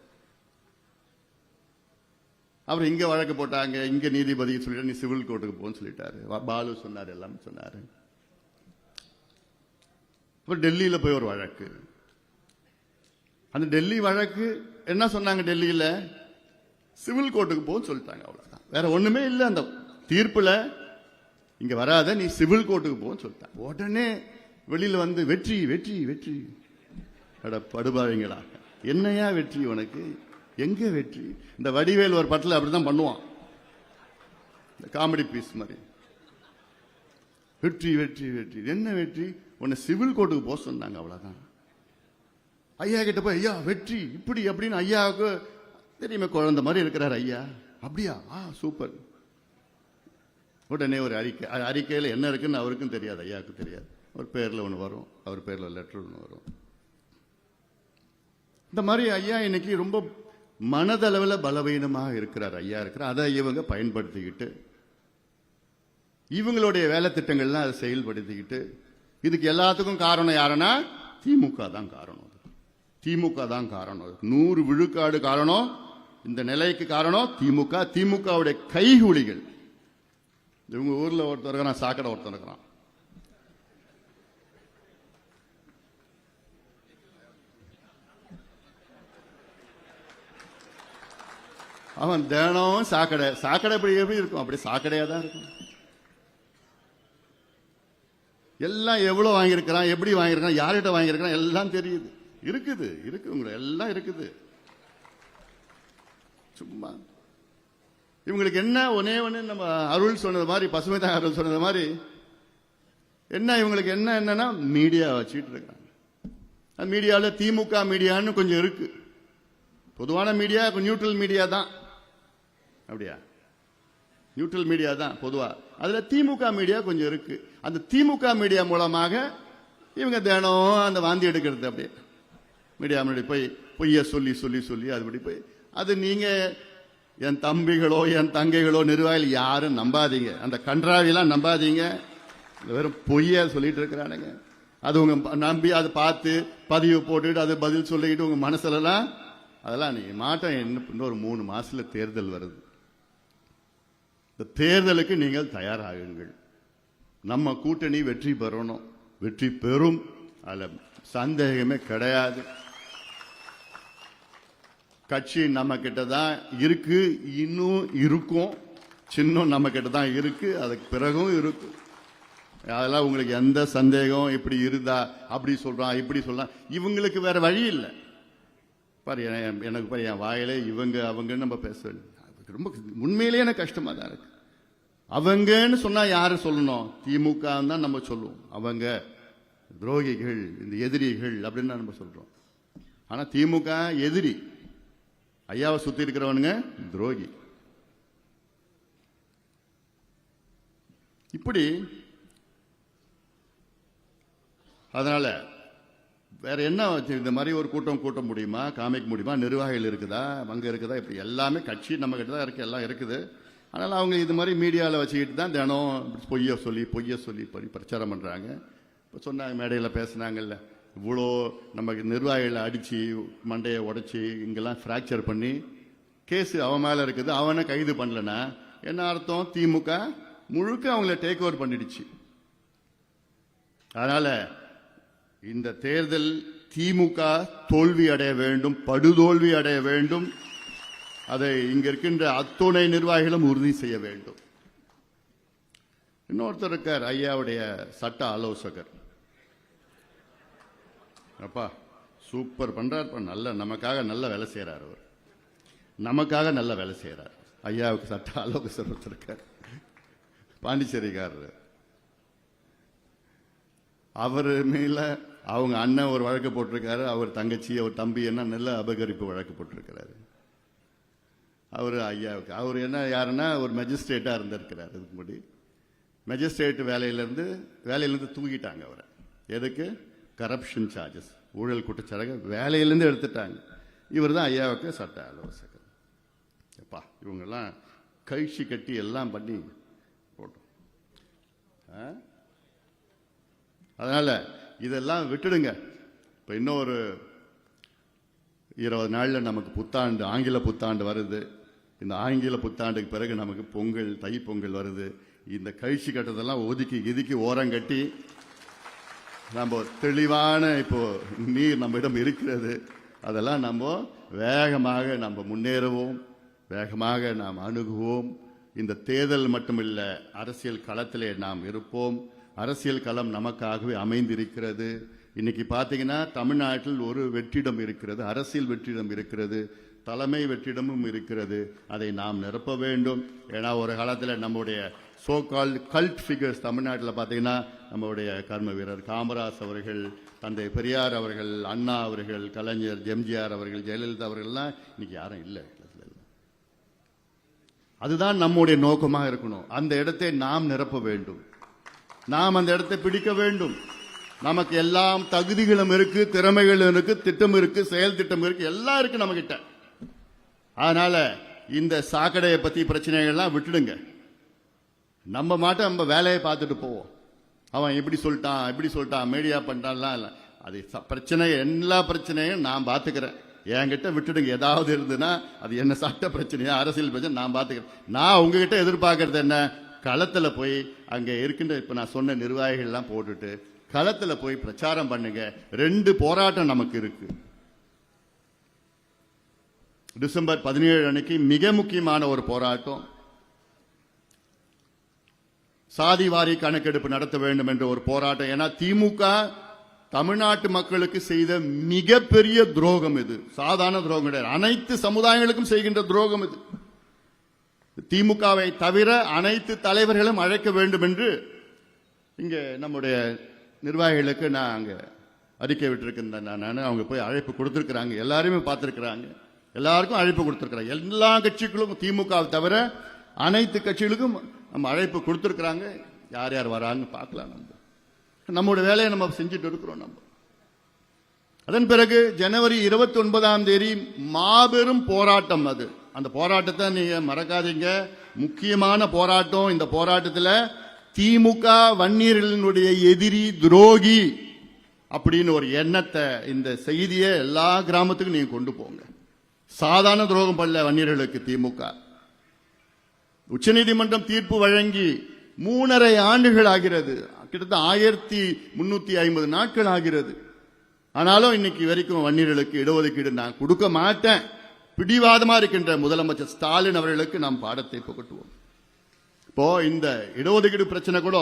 அப்புறம் இங்க வழக்கு போட்டாங்க, இங்க நீதிபதி சொல்லிட்டு நீ சிவில் கோர்ட்டுக்கு போன்னு சொல்லிட்டாரு. பாலு சொன்னாரு, எல்லாமே சொன்னாரு. அப்புறம் டெல்லியில போய் ஒரு வழக்கு. அந்த டெல்லி வழக்கு என்ன சொன்னாங்க, டெல்லியில சிவில் கோர்ட்டுக்கு போன்னு சொல்லிட்டாங்க. அவ்வளவுதான், வேற ஒண்ணுமே இல்லை. அந்த தீர்ப்புல இங்க வராத, நீ சிவில் கோர்ட்டுக்கு போன்னு சொல்லிட்டாங்க. உடனே வெளியில வந்து வெற்றி வெற்றி வெற்றி. படுபாவீங்களா, என்னையா வெற்றி உனக்கு? எங்க வெற்றி? இந்த வடிவேல் ஒரு படத்தில் அப்படிதான் பண்ணுவான், இந்த காமெடி பீஸ் மாதிரி. வெற்றி வெற்றி வெற்றி. என்ன வெற்றி? உன்னை சிவில் கோர்ட்டுக்கு போக சொன்னாங்க, அவ்வளவுதான். ஐயா கிட்ட போய் ஐயா வெற்றி இப்படி அப்படின்னு. ஐயாவுக்கு தெரியுமே, குழந்தை மாதிரி இருக்கிறார் ஐயா. அப்படியா? சூப்பர். உடனே ஒரு அறிக்கை. அறிக்கையில் என்ன இருக்குன்னு அவருக்கும் தெரியாது, ஐயாவுக்கு தெரியாது. ஒரு பேர்ல ஒன்று வரும், அவர் பேர்ல லெட்டர் ஒன்று வரும். இந்த மாதிரி ஐயா இன்னைக்கு ரொம்ப மனதளவில் பலவீனமாக இருக்கிறார் ஐயா இருக்கிறார். அதை இவங்க பயன்படுத்திக்கிட்டு இவங்களுடைய வேலை திட்டங்கள்லாம் அதை செயல்படுத்திக்கிட்டு, இதுக்கு எல்லாத்துக்கும் காரணம் யாருன்னா திமுக தான் காரணம். திமுக தான் காரணம். 100 விழுக்காடு காரணம். இந்த நிலைக்கு காரணம் திமுக, திமுகவுடைய கைகூலிகள். இவங்க ஊர்ல ஒருத்தர் இருக்கிறான், சாக்கடை ஒருத்தர் இருக்கிறான். அவன் தினம் சாக்கடை. சாக்கடை எப்படி இருக்கும்? அப்படி சாக்கடையா தான் இருக்கும். எல்லாம் எவ்வளவு வாங்கியிருக்கிறான், எப்படி வாங்கியிருக்கான், யார்கிட்ட வாங்கியிருக்கான் எல்லாம் தெரியுது. இருக்குது இருக்கு எல்லாம் இருக்குது. சும்மா இவங்களுக்கு என்ன ஒன்னே ஒண்ணு, நம்ம அருள் சொன்னது மாதிரி, பசுமை தான் அருள் சொன்னது மாதிரி, என்ன இவங்களுக்கு என்னன்னா மீடியா வச்சுட்டு இருக்காங்க. மீடியாவில் திமுக மீடியான்னு கொஞ்சம் இருக்கு. பொதுவான மீடியா நியூட்ரல் மீடியா தான். அப்படியா? நியூட்ரல் மீடியா தான் பொதுவா. அதுல திமுக மீடியா கொஞ்சம் இருக்கு. அந்த திமுக மீடியா மூலமாக இவங்க தினம் அந்த வாந்தி எடுக்கிறது. அப்படியே மீடியா முன்னாடி போய் பொய்ய சொல்லி சொல்லி சொல்லி அதுபடி போய், அது நீங்க என் தம்பிகளோ என் தங்கைகளோ நிர்வாகிகள் யாரும் நம்பாதீங்க. அந்த கன்றாவிலாம் நம்பாதீங்க. வெறும் பொய்ய சொல்லிட்டு இருக்கிறானுங்க. அது உங்க நம்பி அதை பார்த்து பதிவு போட்டுட்டு அது பதில் சொல்லிக்கிட்டு உங்க மனசுலாம் அதெல்லாம் நீங்க மாட்டோம். இன்னொரு 3 மாசத்துல தேர்தல் வருது. இந்த தேர்தலுக்கு நீங்கள் தயாராகுங்கள். நம்ம கூட்டணி வெற்றி பெறணும், வெற்றி பெறும். அதுல சந்தேகமே கிடையாது. கட்சி நம்ம கிட்ட தான் இருக்கு, இன்னும் இருக்கும். சின்னம் நம்ம கிட்ட தான் இருக்கு, அதுக்கு பிறகும் இருக்கு. அதெல்லாம் உங்களுக்கு எந்த சந்தேகம்? இப்படி இருந்தா அப்படி சொல்றான், இப்படி சொல்றான். இவங்களுக்கு வேற வழி இல்லை. பாரு, எனக்கு பாரு, என் வாயிலே இவங்க அவங்கன்னு நம்ம பேச ரொம்ப உண்மையிலேயே எனக்கு கஷ்டமா தான் இருக்கு. அவங்கன்னு சொன்னா யாரு சொல்லணும்? திமுக தான் நம்ம சொல்லுவோம். அவங்க துரோகிகள், இந்த எதிரிகள் அப்படின்னு நம்ம சொல்றோம். ஆனா திமுக எதிரி, ஐயாவை சுத்தி இருக்கிறவனுங்க துரோகி. இப்படி அதனால வேற என்ன இந்த மாதிரி ஒரு கூட்ட முடியுமா, காமிக்க முடியுமா? நிர்வாகிகள் இருக்குதா, அங்க இருக்குதா? இப்படி எல்லாமே கட்சி நம்ம கிட்ட தான் இருக்கு, எல்லாம் இருக்குது. அதனால அவங்க இது மாதிரி மீடியாவில் வச்சுக்கிட்டு தான் தினம் பொய்ய சொல்லி பிரச்சாரம் பண்றாங்க. இப்போ சொன்னாங்க, மேடையில் பேசினாங்கல்ல, இவ்வளோ நமக்கு நிர்வாகிகளை அடிச்சு மண்டையை உடைச்சி இங்கெல்லாம் ஃப்ராக்சர் பண்ணி கேஸ் அவன் மேல இருக்குது, அவனை கைது பண்ணலன்னா என்ன அர்த்தம்? திமுக முழுக்க அவங்கள டேக் ஓவர் பண்ணிடுச்சு. அதனால இந்த தேர்தல் திமுக தோல்வி அடைய வேண்டும், படுதோல்வி அடைய வேண்டும். அதை இங்க இருக்கின்ற அத்துணை நிர்வாகிகளும் உறுதி செய்ய வேண்டும். இன்னொருத்தர் இருக்கார், ஐயாவுடைய சட்ட ஆலோசகர். அப்பா சூப்பர் பண்றார், நல்ல நமக்காக நல்ல வேலை செய்யறார். அவர் நமக்காக நல்ல வேலை செய்யறார். ஐயாவுக்கு சட்ட ஆலோசகர் ஒருத்தர் இருக்கார், பாண்டிச்சேரிக்காரர். அவர் மேல அவங்க அண்ணன் ஒரு வழக்கு போட்டிருக்காரு, அவர் தங்கச்சி அவர் தம்பி என்ன நல்ல அபகரிப்பு வழக்கு போட்டிருக்கிறாரு. அவர் ஐயாவுக்கு அவர் என்ன யாருன்னா ஒரு மெஜிஸ்ட்ரேட்டா இருந்திருக்கிறார். இதுக்கு முன்னாடி மெஜிஸ்ட்ரேட் வேலையிலிருந்து தூக்கிட்டாங்க அவரை. எதுக்கு? கரப்ஷன் சார்ஜஸ், ஊழல் குற்றச்சாட்டு, வேலையிலிருந்து எடுத்துட்டாங்க. இவர் தான் ஐயாவுக்கு சட்ட ஆலோசகர். எப்பா இவங்கெல்லாம் கழிச்சு கட்டி எல்லாம் பண்ணி போட்டோம். அதனால இதெல்லாம் விட்டுடுங்க. இப்ப இன்னொரு 20 நாள்ல நமக்கு புத்தாண்டு, ஆங்கில புத்தாண்டு வருது. இந்த ஆங்கில புத்தாண்டுக்கு பிறகு நமக்கு பொங்கல், தை பொங்கல் வருது. இந்த கழிச்சு கட்டதெல்லாம் ஒதுக்கி ஓரம் கட்டி நம்ம தெளிவான இப்போ நீர் நம்மிடம் இருக்கிறது. அதெல்லாம் நம்ம வேகமாக நம்ம முன்னேறுவோம், வேகமாக நாம் அணுகுவோம். இந்த தேர்தல் மட்டுமில்ல, அரசியல் களத்திலே நாம் இருப்போம். அரசியல் களம் நமக்காகவே அமைந்திருக்கிறது. இன்னைக்கு பாத்தீங்கன்னா தமிழ்நாட்டில் ஒரு வெற்றிடம் இருக்கிறது, அரசியல் வெற்றிடம் இருக்கிறது, தலைமை வெற்றிடமும் இருக்கிறது. அதை நாம் நிரப்ப வேண்டும். ஏன்னா ஒரு காலத்தில் நம்முடைய சோ கால்டு கல்ட் ஃபிகர்ஸ் தமிழ்நாட்டில் பார்த்தீங்கன்னா நம்மளுடைய கர்ம வீரர் காமராஜ் அவர்கள், தந்தை பெரியார் அவர்கள், அண்ணா அவர்கள், கலைஞர், எம்ஜிஆர் அவர்கள், ஜெயலலிதா அவர்கள்லாம் இன்னைக்கு யாரும் இல்லை. அதுதான் நம்முடைய நோக்கமாக இருக்கணும். அந்த இடத்தை நாம் நிரப்ப வேண்டும், நாம் அந்த இடத்தை பிடிக்க வேண்டும். நமக்கு எல்லாம் தகுதிகளும் இருக்கு, திறமைகளும் இருக்கு, திட்டம் இருக்கு, செயல் திட்டம் இருக்கு, எல்லாம் இருக்கு நம்ம கிட்ட. அதனால இந்த சாக்கடையை பத்தி பிரச்சனைகள்லாம் விட்டுடுங்க. நம்ம மாட்ட நம்ம வேலையை பார்த்துட்டு போவோம். அவன் இப்படி சொல்லிட்டான் மீடியா பண்ணிட்டான்லாம் இல்லை. அது பிரச்சனை, எல்லா பிரச்சனையும் நான் பார்த்துக்கிறேன். என்கிட்ட விட்டுடுங்க. ஏதாவது இருந்துன்னா அது என்ன சட்ட பிரச்சனையா அரசியல் பிரச்சனை நான் பார்த்துக்கிறேன். நான் உங்ககிட்ட எதிர்பார்க்கறது என்ன, களத்தில் போய் அங்கே இருக்கின்ற இப்போ நான் சொன்ன நிர்வாகிகள்லாம் போட்டுட்டு களத்தில் போய் பிரச்சாரம் பண்ணுங்க. 2 போராட்டம் நமக்கு இருக்கு. டிசம்பர் 17 அன்னைக்கு மிக முக்கியமான ஒரு போராட்டம், சாதிவாரி கணக்கெடுப்பு நடத்த வேண்டும் என்ற ஒரு போராட்டம். ஏன்னா திமுக தமிழ்நாட்டு மக்களுக்கு செய்த மிகப்பெரிய துரோகம் இது. சாதாரண துரோகம் கிடையாது, அனைத்து சமுதாயங்களுக்கும் செய்கின்ற துரோகம் இது. திமுகவை தவிர அனைத்து தலைவர்களும் அழைக்க வேண்டும் என்று இங்க நம்முடைய நிர்வாகிகளுக்கு நான் அங்க அறிக்கை விட்டிருக்கேன். அவங்க போய் அழைப்பு கொடுத்திருக்கிறாங்க, எல்லாருமே பார்த்திருக்கிறாங்க, எல்லாருக்கும் அழைப்பு கொடுத்திருக்கிறாங்க. எல்லா கட்சிகளுக்கும் திமுக தவிர அனைத்து கட்சிகளுக்கும் நம்ம அழைப்பு கொடுத்திருக்கிறாங்க. யார் யார் வராங்க பார்க்கலாம். நம்முடைய வேலையை நம்ம செஞ்சுட்டு இருக்கிறோம். நம்ம அதன் பிறகு ஜனவரி 29ஆம் தேதி மாபெரும் போராட்டம். அது அந்த போராட்டத்தை நீங்க மறக்காதீங்க, முக்கியமான போராட்டம். இந்த போராட்டத்தில் திமுக வன்னியர்களினுடைய எதிரி, துரோகி அப்படின்னு ஒரு எண்ணத்தை, இந்த செய்தியை எல்லா கிராமத்துக்கும் நீங்க கொண்டு போங்க. சாதாரண துரோகம் பண்ணல வன்னியர்களுக்கு திமுக. உச்சநீதிமன்றம் தீர்ப்பு வழங்கி 3.5 ஆண்டுகள் ஆகிறது, கிட்டத்தட்ட 1350 நாட்கள் ஆகிறது. ஆனாலும் இன்னைக்கு வரைக்கும் வன்னியர்களுக்கு இடஒதுக்கீடு நான் கொடுக்க மாட்டேன் பிடிவாதமா இருக்கின்ற முதலமைச்சர் ஸ்டாலின் அவர்களுக்கு நாம் பாடத்தை புகட்டுவோம். இப்போ இந்த இடஒதுக்கீடு பிரச்சனை கூட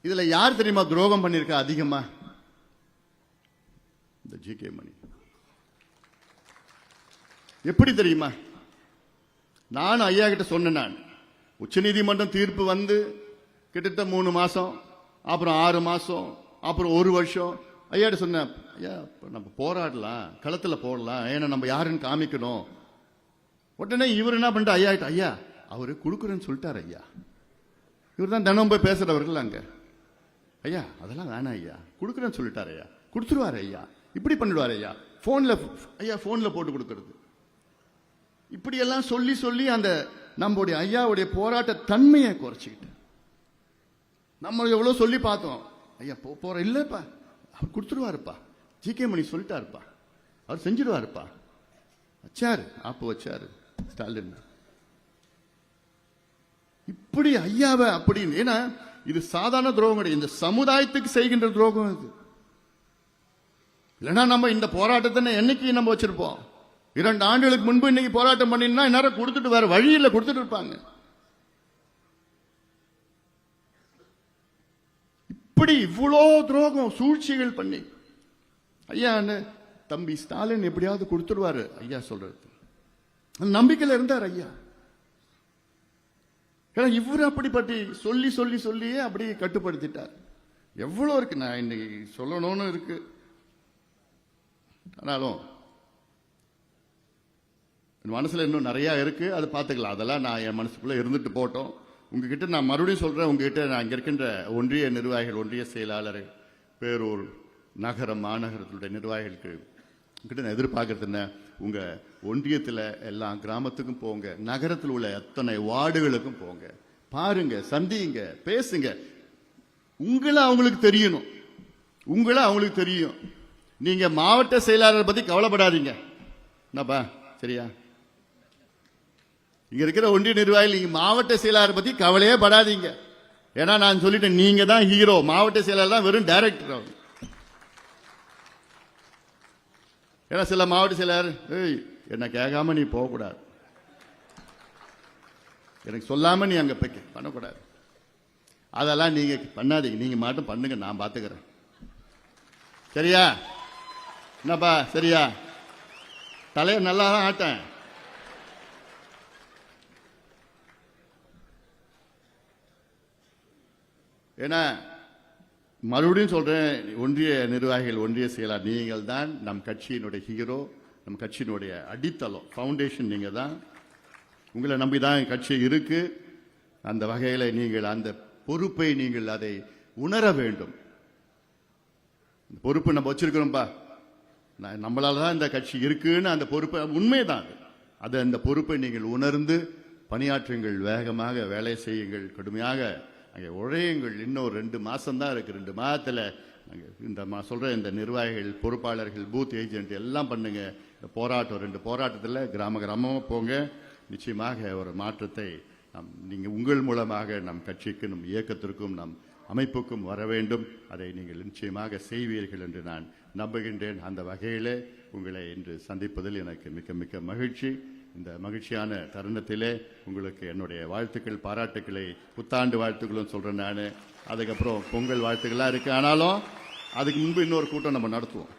இதுல யார் தெரியுமா துரோகம் பண்ணிருக்கா அதிகமா? இந்த ஜி.கே. மணி. எப்படி தெரியுமா? நான் ஐயா கிட்ட சொன்னேன். நான் உச்சநீதிமன்றம் தீர்ப்பு வந்து கிட்டத்தட்ட 3 மாசம், அப்புறம் 6 மாசம், அப்புறம் 1 வருஷம் ஐயாட்ட சொன்னேன். ஐயா நம்ம போராடலாம், களத்தில் போடலாம், ஏன்னா நம்ம யாருன்னு காமிக்கணும். உடனே இவர் என்ன பண்ணிட்டு ஐயா கிட்ட, ஐயா அவரு கொடுக்குறேன்னு சொல்லிட்டாரு ஐயா. இவர் தான் தினம் போய் பேசுறவர்கள் அங்க. ஐயா அதெல்லாம் வேணாம் ஐயா, கொடுக்குறேன்னு சொல்லிட்டாரு ஐயா, கொடுத்துருவாரு ஐயா, இப்படி பண்ணிடுவாரு ஐயா, போன்ல போட்டு கொடுக்கறது. இப்படி எல்லாம் சொல்லி சொல்லி அந்த நம்முடைய ஐயாவுடைய போராட்ட தன்மையை குறைச்சிக்கிட்டு நம்ம எவ்வளவு சொல்லி பார்த்தோம். ஐயா போற இல்லப்பா, அவர் கொடுத்துருவாருப்பா, ஜி.கே. மணி சொல்லிட்டாருப்பா, அவர் செஞ்சிடுவாருப்பா. வச்சாரு, வச்சாரு ஸ்டாலின். இப்படி ஐயாவை அப்படி, ஏன்னா இது சாதாரண துரோகம் கிடையாது, இந்த சமுதாயத்துக்கு செய்கின்ற துரோகம் இது. இல்லைன்னா நம்ம இந்த போராட்டத்தை என்னைக்கு நம்ம வச்சிருப்போம்? 2 ஆண்டுகளுக்கு முன்பு இன்னைக்கு போராட்டம் பண்ணினா இந்நேரம் கொடுத்துட்டு வேற வழியில் கொடுத்துட்டு இருப்பாங்க. இப்படி இவ்வளோ துரோகம் சூழ்ச்சிகள் பண்ணி ஐயா தம்பி ஸ்டாலின் எப்படியாவது கொடுத்துருவாரு ஐயா சொல்றது நம்பிக்கையில் இருந்தார் ஐயா. இவரு அப்படிப்பட்டி சொல்லி சொல்லி சொல்லியே அப்படி கட்டுப்படுத்திட்டார். எவ்வளவு இருக்கு, நான் இன்னைக்கு சொல்லணும்னு இருக்கு. ஆனாலும் மனசுல இன்னும் நிறைய இருக்கு, அது பார்த்துக்கலாம். அதெல்லாம் நான் என் மனசுக்குள்ள இருந்துட்டு போட்டோம். உங்ககிட்ட நான் மறுபடியும் சொல்றேன், உங்ககிட்ட நான் இங்க இருக்கின்ற ஒன்றிய நிர்வாகிகள், ஒன்றிய செயலாளர், பேரூர் நகர மாநகரத்துடைய நிர்வாகிகளுக்கு கிட்ட நான் எதிர்பார்க்கறது என்ன, உங்க ஒன்றியத்தில் எல்லா கிராமத்துக்கும் போங்க, நகரத்தில் உள்ள அத்தனை வார்டுகளுக்கும் போங்க, பாருங்க, சந்திங்க, பேசுங்க. உங்களை அவங்களுக்கு தெரியணும், உங்களை அவங்களுக்கு தெரியும். நீங்க மாவட்ட செயலாளர் பத்தி கவலைப்படாதீங்க, என்னப்பா சரியா? இங்க இருக்கிற ஒன்றிய நிர்வாகிகள் நீங்க மாவட்ட செயலாளர் பத்தி கவலையே படாதீங்க. ஏன்னா நான் சொல்லிட்டேன், நீங்க தான் ஹீரோ, மாவட்ட செயலாளர் தான் வெறும் டைரக்டர் ஆகும். ஏன்னா சில மாவட்ட செயலாளர் என்ன கேட்காம நீ போகக்கூடாது, எனக்கு சொல்லாம நீ அங்க போய் பண்ணக்கூடாது, அதெல்லாம் நீங்க பண்ணாதீங்க, நீங்க மட்டும் பண்ணுங்க, நான் பாத்துக்கிறேன், சரியா? என்னப்பா சரியா? தலையை நல்லா தான் ஆட்டேன். ஏன்னா மறுபடியும் சொல்றேன், ஒன்றிய நிர்வாகிகள், ஒன்றிய செயலாளர் நீங்கள் தான் நம் கட்சியினுடைய ஹீரோ, நம் கட்சியினுடைய அடித்தளம், ஃபவுண்டேஷன் நீங்க தான். உங்களை நம்பிதான் கட்சி இருக்கு. அந்த வகையில் நீங்கள் அந்த பொறுப்பை நீங்கள் அதை உணர வேண்டும். பொறுப்பு நம்ம வச்சிருக்கிறோம்பா, நம்மளால தான் இந்த கட்சி இருக்குன்னு அந்த பொறுப்பு உண்மைதான். அது அந்த பொறுப்பை நீங்கள் உணர்ந்து பணியாற்றுங்கள், வேகமாக வேலை செய்யுங்கள், கடுமையாக அங்கே உழையுங்கள். இன்னும் 2 மாசம் தான் இருக்கு. 2 மாதத்துல இந்த சொல்ற இந்த நிர்வாகிகள், பொறுப்பாளர்கள், பூத் ஏஜென்ட் எல்லாம் பண்ணுங்க. இந்த போராட்டம் 2 போராட்டத்தில் கிராம கிராமமாக போங்க. நிச்சயமாக ஒரு மாற்றத்தை நீங்க உங்கள் மூலமாக நம் கட்சிக்கு, நம் இயக்கத்திற்கும், நம் அமைப்புக்கும் வர வேண்டும். அதை நீங்கள் நிச்சயமாக செய்வீர்கள் என்று நான் நம்புகின்றேன். அந்த வகையிலே உங்களை இன்று சந்திப்பதில் எனக்கு மிக்க மிக்க மகிழ்ச்சி. இந்த மகிழ்ச்சியான தருணத்திலே உங்களுக்கு என்னுடைய வாழ்த்துக்கள், பாராட்டுக்களை, புத்தாண்டு வாழ்த்துக்களும் சொல்றேன் நான். அதுக்கப்புறம் பொங்கல் வாழ்த்துக்கள்லாம் இருக்கு. ஆனாலும் அதுக்கு முன்பு இன்னொரு கூட்டம் நம்ம நடத்துவோம்.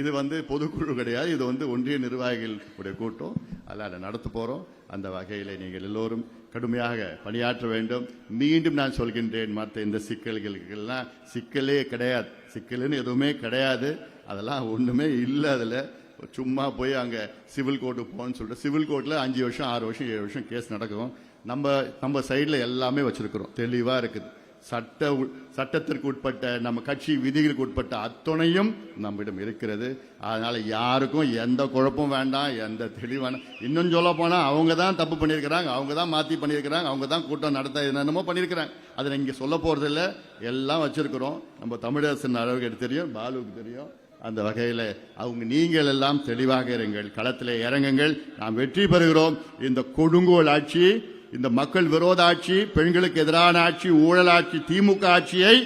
இது பொதுக்குழு கிடையாது, இது ஒன்றிய நிர்வாகிகள் உடைய கூட்டம். அதில் நடத்த போறோம். அந்த வகையில் நீங்கள் எல்லோரும் கடுமையாக பணியாற்ற வேண்டும். மீண்டும் நான் சொல்கின்றேன், மற்ற இந்த சிக்கல்களுக்கெல்லாம் சிக்கலே கிடையாது. சிக்கல்னு எதுவுமே கிடையாது. அதெல்லாம் ஒண்ணுமே இல்லை. அதில் சும்மா போய் அங்கே சிவில் கோர்ட்டுக்கு போகணும்னு சொல்லிட்டு, சிவில் கோர்ட்டில் 5 வருஷம் 6 வருஷம் 7 வருஷம் கேஸ் நடக்கும். நம்ம சைடில் எல்லாமே வச்சிருக்கிறோம், தெளிவாக இருக்குது. சட்டத்திற்கு உட்பட்ட, நம்ம கட்சி விதிகளுக்கு உட்பட்ட அத்துணையும் நம்மிடம் இருக்கிறது. அதனால யாருக்கும் எந்த குழப்பம் வேண்டாம், எந்த தெளிவான. இன்னும் சொல்ல போனா அவங்க தான் தப்பு பண்ணியிருக்கிறாங்க, அவங்க தான் மாத்தி பண்ணியிருக்கிறாங்க, அவங்க தான் கூட்டம் நடத்த என்னென்னமோ பண்ணியிருக்கிறாங்க. அதை இங்கே சொல்ல போறது இல்லை, எல்லாம் வச்சிருக்கிறோம். நம்ம தமிழரசன் அளவுக்கு தெரியும், பாலுவுக்கு தெரியும். அந்த வகையில் நீங்கள் எல்லாம் தெளிவாக இருங்கள், களத்திலே இறங்குங்கள். நாம் வெற்றி பெறுகிறோம். இந்த கொடுங்கோல் ஆட்சி, இந்த மக்கள் விரோத ஆட்சி, பெண்களுக்கு எதிரான ஆட்சி, ஊழல் ஆட்சி, திமுக ஆட்சியை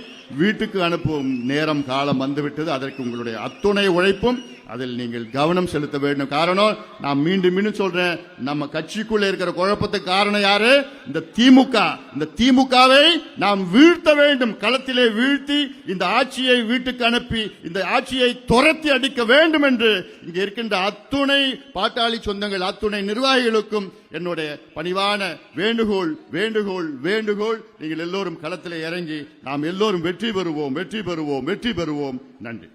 வீட்டுக்கு அனுப்பும் நேரம் காலம் வந்துவிட்டது. அதற்கு உங்களுடைய அத்துணை உழைப்பும் அதில் நீங்கள் கவனம் செலுத்த வேண்டும். காரணம், நான் மீண்டும் மீண்டும் சொல்றேன், நம்ம கட்சிக்குள்ள இருக்கிற குழப்பத்துக்கு காரணம் யாரு? இந்த திமுக. இந்த திமுகவை நாம் வீழ்த்த வேண்டும். களத்திலே வீழ்த்தி இந்த ஆட்சியை வீட்டுக்கு அனுப்பி இந்த ஆட்சியை துரத்தி அடிக்க வேண்டும் என்று இங்கே இருக்கின்ற அத்துணை பாட்டாளி சொந்தங்கள், அத்துணை நிர்வாகிகளுக்கும் என்னுடைய பணிவான வேண்டுகோள் வேண்டுகோள் வேண்டுகோள். நீங்கள் எல்லோரும் களத்திலே இறங்கி நாம் எல்லோரும் வெற்றி பெறுவோம், வெற்றி பெறுவோம், வெற்றி பெறுவோம். நன்றி.